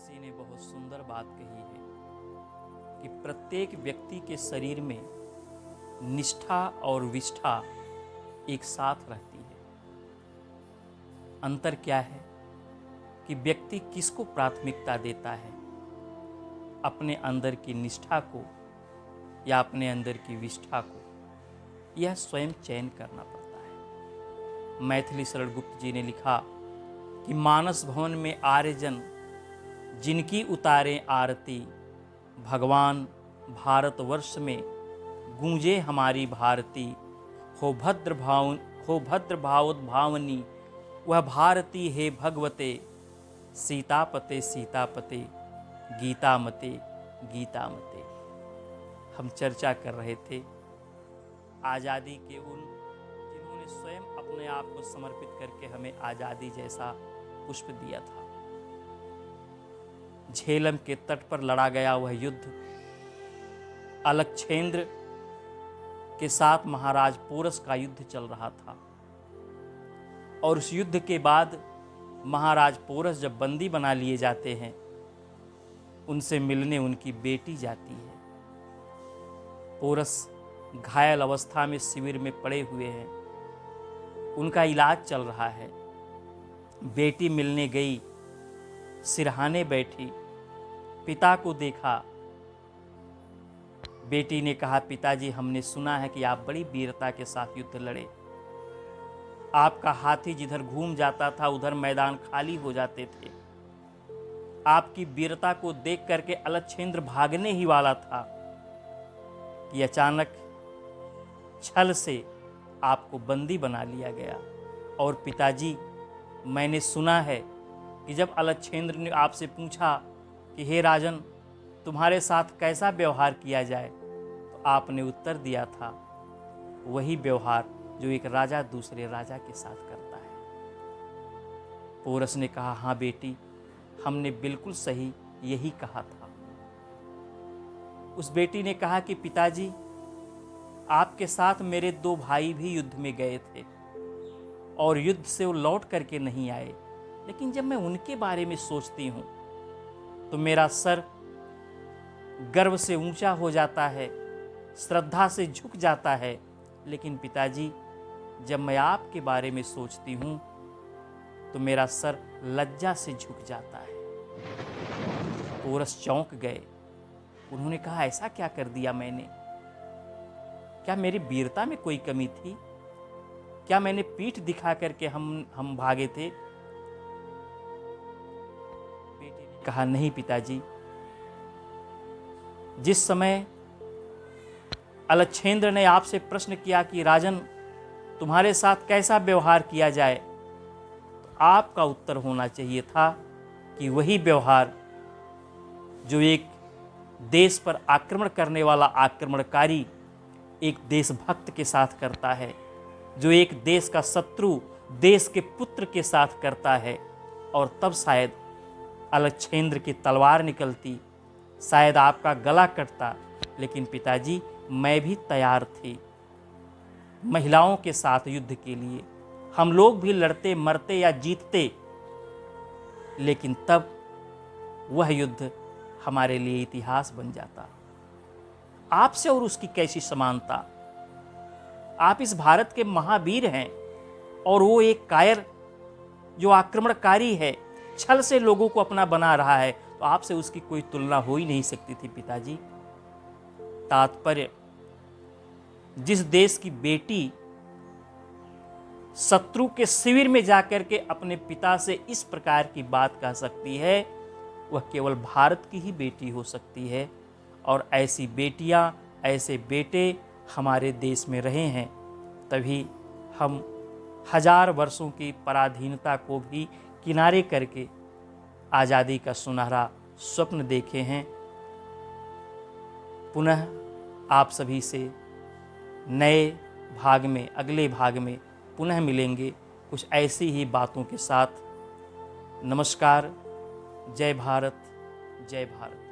किसी ने बहुत सुंदर बात कही है कि प्रत्येक व्यक्ति के शरीर में निष्ठा और विष्ठा एक साथ रहती है। अंतर क्या है कि व्यक्ति किसको प्राथमिकता देता है, अपने अंदर की निष्ठा को या अपने अंदर की विष्ठा को, यह स्वयं चयन करना पड़ता है। मैथिली शरण गुप्त जी ने लिखा कि मानस भवन में आर्यजन जिनकी उतारे आरती, भगवान भारतवर्ष में गूंजे हमारी भारती। हो भद्र भावोद्भावनी वह भारती है भगवते, सीतापते सीतापते गीतामते गीतामते। हम चर्चा कर रहे थे आज़ादी के उन जिन्होंने स्वयं अपने आप को समर्पित करके हमें आज़ादी जैसा पुष्प दिया था। झेलम के तट पर लड़ा गया वह युद्ध अलकछेंद्र के साथ महाराज पोरस का युद्ध चल रहा था, और उस युद्ध के बाद महाराज पोरस जब बंदी बना लिए जाते हैं, उनसे मिलने उनकी बेटी जाती है। पोरस घायल अवस्था में शिविर में पड़े हुए हैं, उनका इलाज चल रहा है। बेटी मिलने गई, सिरहाने बैठी, पिता को देखा। बेटी ने कहा, पिताजी हमने सुना है कि आप बड़ी वीरता के साथ युद्ध लड़े। आपका हाथी जिधर घूम जाता था उधर मैदान खाली हो जाते थे। आपकी वीरता को देख करके अलकछेंद्र भागने ही वाला था कि अचानक छल से आपको बंदी बना लिया गया। और पिताजी, मैंने सुना है कि जब अलकछेंद्र ने आपसे पूछा कि हे राजन, तुम्हारे साथ कैसा व्यवहार किया जाए, तो आपने उत्तर दिया था वही व्यवहार जो एक राजा दूसरे राजा के साथ करता है। पोरस ने कहा, हाँ बेटी, हमने बिल्कुल सही यही कहा था। उस बेटी ने कहा कि पिताजी, आपके साथ मेरे 2 भाई भी युद्ध में गए थे और युद्ध से वो लौट करके नहीं आए, लेकिन जब मैं उनके बारे में सोचती हूँ तो मेरा सर गर्व से ऊंचा हो जाता है, श्रद्धा से झुक जाता है। लेकिन पिताजी, जब मैं आपके बारे में सोचती हूँ तो मेरा सर लज्जा से झुक जाता है। पोरस चौंक गए। उन्होंने कहा, ऐसा क्या कर दिया मैंने? क्या मेरी वीरता में कोई कमी थी? क्या मैंने पीठ दिखा करके हम भागे थे? बेटी ने कहा, नहीं पिताजी, जिस समय अलकछेंद्र ने आपसे प्रश्न किया कि राजन, तुम्हारे साथ कैसा व्यवहार किया जाए, तो आपका उत्तर होना चाहिए था कि वही व्यवहार जो एक देश पर आक्रमण करने वाला आक्रमणकारी एक देशभक्त के साथ करता है, जो एक देश का शत्रु देश के पुत्र के साथ करता है। और तब शायद अलकछेंद्र की तलवार निकलती, शायद आपका गला कटता। लेकिन पिताजी, मैं भी तैयार थी महिलाओं के साथ युद्ध के लिए। हम लोग भी लड़ते, मरते या जीतते, लेकिन तब वह युद्ध हमारे लिए इतिहास बन जाता। आपसे और उसकी कैसी समानता? आप इस भारत के महावीर हैं और वो एक कायर जो आक्रमणकारी है, छल से लोगों को अपना बना रहा है, तो आपसे उसकी कोई तुलना हो ही नहीं सकती थी पिताजी। तात्पर्य, जिस देश की बेटी शत्रु के शिविर में जाकर के अपने पिता से इस प्रकार की बात कह सकती है, वह केवल भारत की ही बेटी हो सकती है। और ऐसी बेटियां, ऐसे बेटे हमारे देश में रहे हैं, तभी हम 1000 वर्षों की पराधीनता को भी किनारे करके आज़ादी का सुनहरा स्वप्न देखे हैं। पुनः आप सभी से नए भाग में, अगले भाग में पुनः मिलेंगे कुछ ऐसी ही बातों के साथ। नमस्कार। जय भारत, जय भारत।